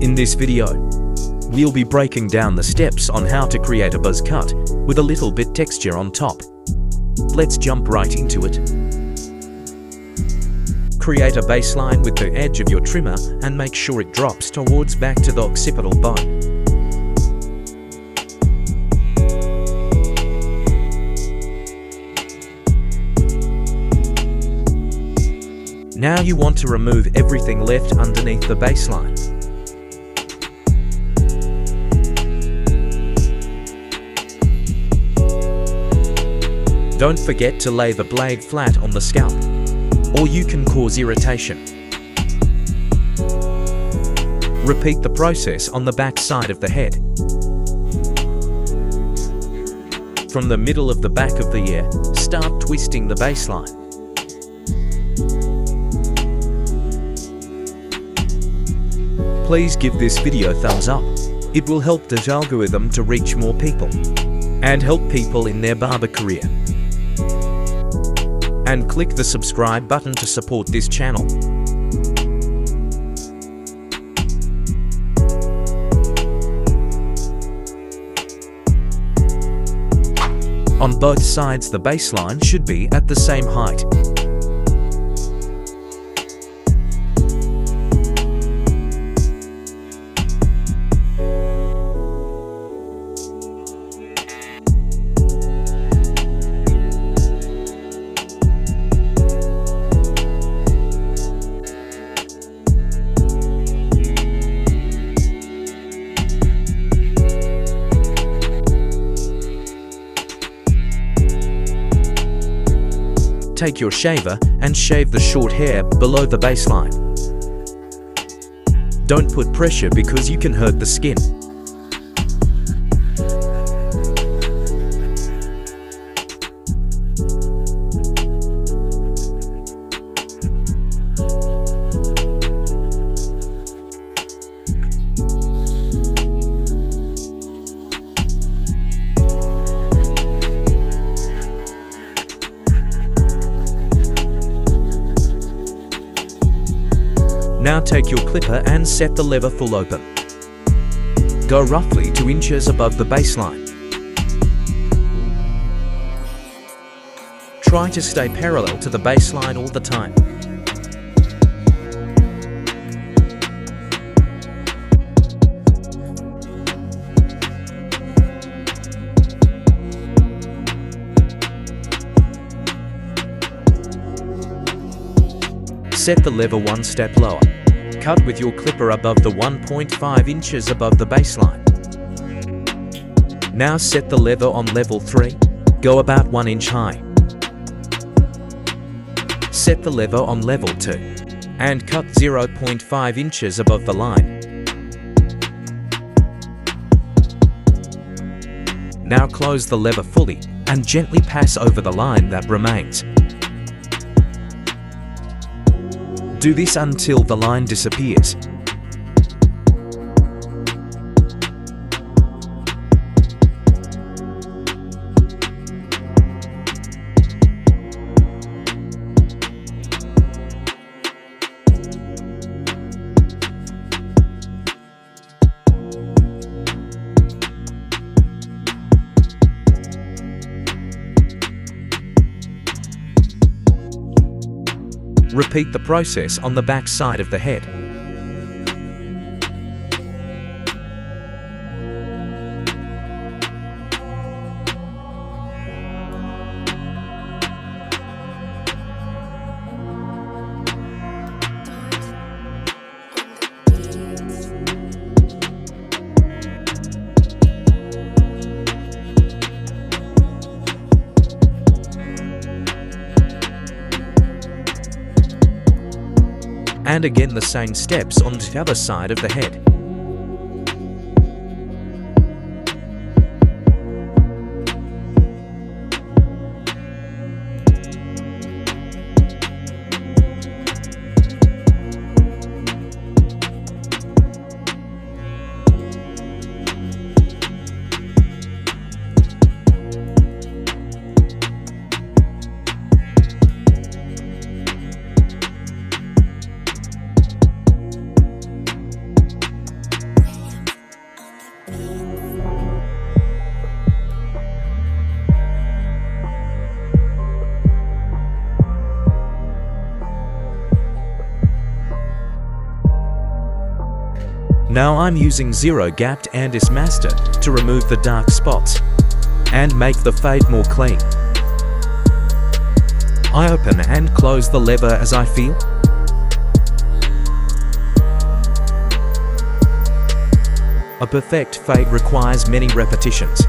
In this video, we'll be breaking down the steps on how to create a buzz cut with a little bit texture on top. Let's jump right into it. Create a baseline with the edge of your trimmer and make sure it drops towards back to the occipital bone. Now you want to remove everything left underneath the baseline. Don't forget to lay the blade flat on the scalp, or you can cause irritation. Repeat the process on the back side of the head. From the middle of the back of the ear, start twisting the baseline. Please give this video a thumbs up. It will help the algorithm to reach more people and help people in their barber career. And click the subscribe button to support this channel. On both sides, the baseline should be at the same height. Take your shaver and shave the short hair below the baseline. Don't put pressure because you can hurt the skin. Now take your clipper and set the lever full open. Go roughly 2 inches above the baseline. Try to stay parallel to the baseline all the time. Set the lever 1 step lower. Cut with your clipper above the 1.5 inches above the baseline. Now set the lever on level 3. Go about 1 inch high. Set the lever on level 2 and cut 0.5 inches above the line. Now close the lever fully and gently pass over the line that remains. Do this until the line disappears. Repeat the process on the back side of the head. And again the same steps on the other side of the head. Now I'm using Zero Gapped and is Master to remove the dark spots and make the fade more clean. I open and close the lever as I feel. A perfect fade requires many repetitions.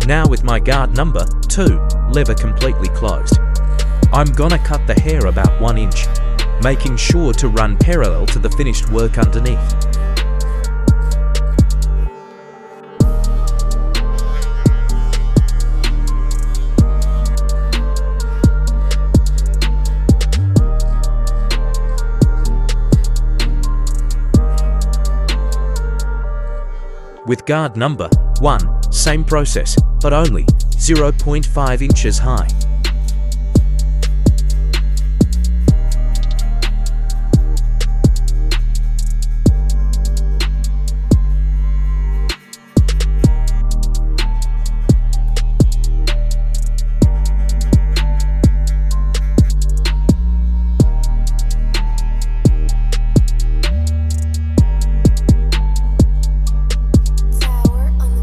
Now with my guard number 2 lever completely closed, I'm gonna cut the hair about 1 inch, making sure to run parallel to the finished work underneath. With guard number 1, same process, but only 0.5 inches high.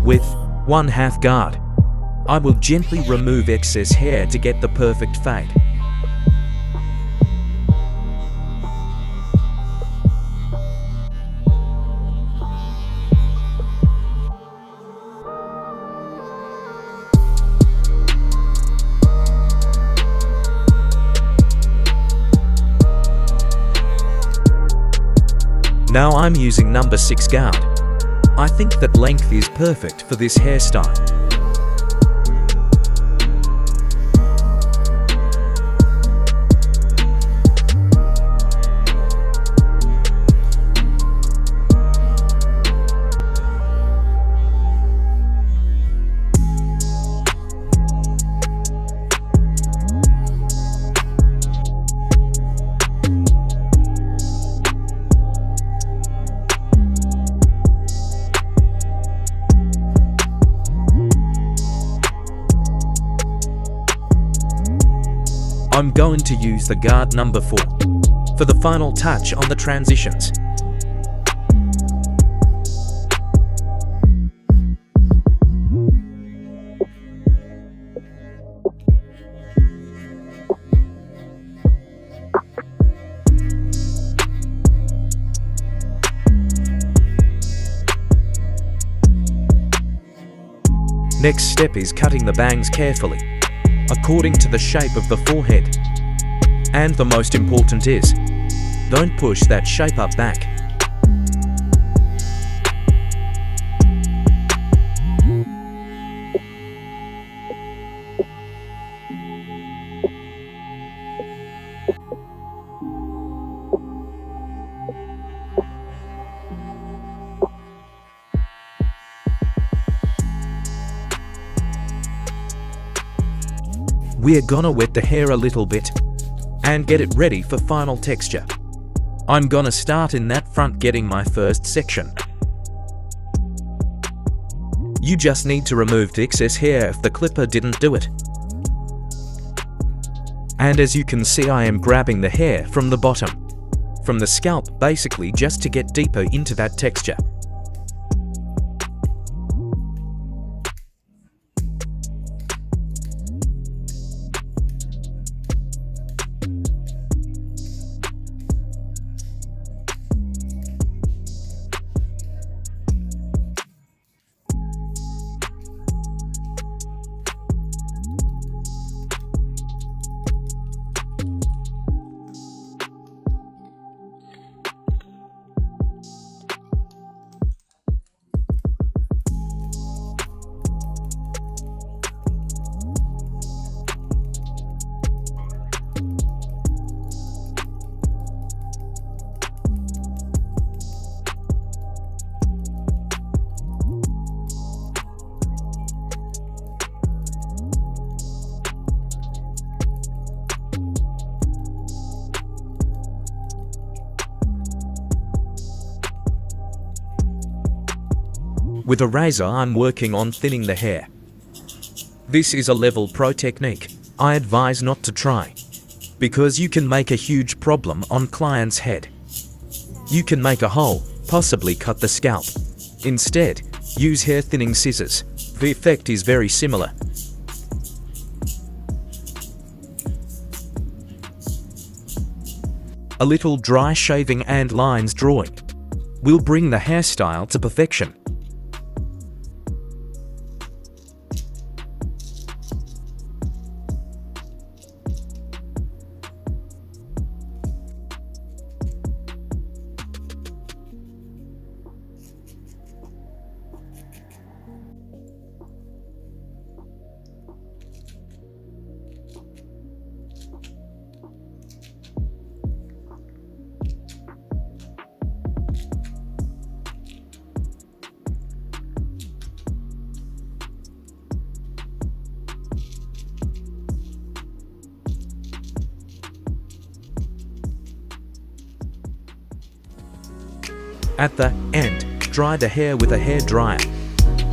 With 1/2 guard, I will gently remove excess hair to get the perfect fade. Now I'm using number 6 guard. I think that length is perfect for this hairstyle. I'm going to use the guard number 4 for the final touch on the transitions. Next step is cutting the bangs carefully, according to the shape of the forehead. And the most important is, don't push that shape up back. We're gonna wet the hair a little bit and get it ready for final texture. I'm gonna start in that front getting my first section. You just need to remove the excess hair if the clipper didn't do it. And as you can see, I am grabbing the hair from the bottom. from the scalp, basically just to get deeper into that texture. With a razor, I'm working on thinning the hair. This is a level pro technique I advise not to try, because you can make a huge problem on client's head. You can make a hole, possibly cut the scalp. Instead, use hair thinning scissors. The effect is very similar. A little dry shaving and lines drawing will bring the hairstyle to perfection. At the end, dry the hair with a hair dryer.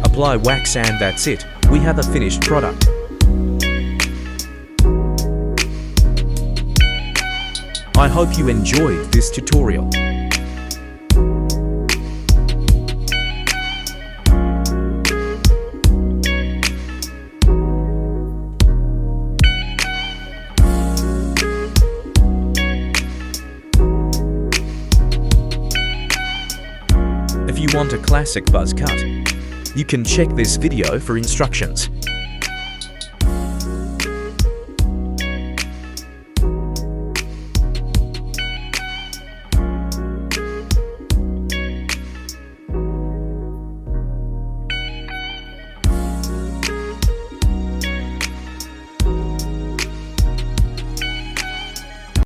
Apply wax and that's it. We have a finished product. I hope you enjoyed this tutorial. If you want a classic buzz cut, you can check this video for instructions.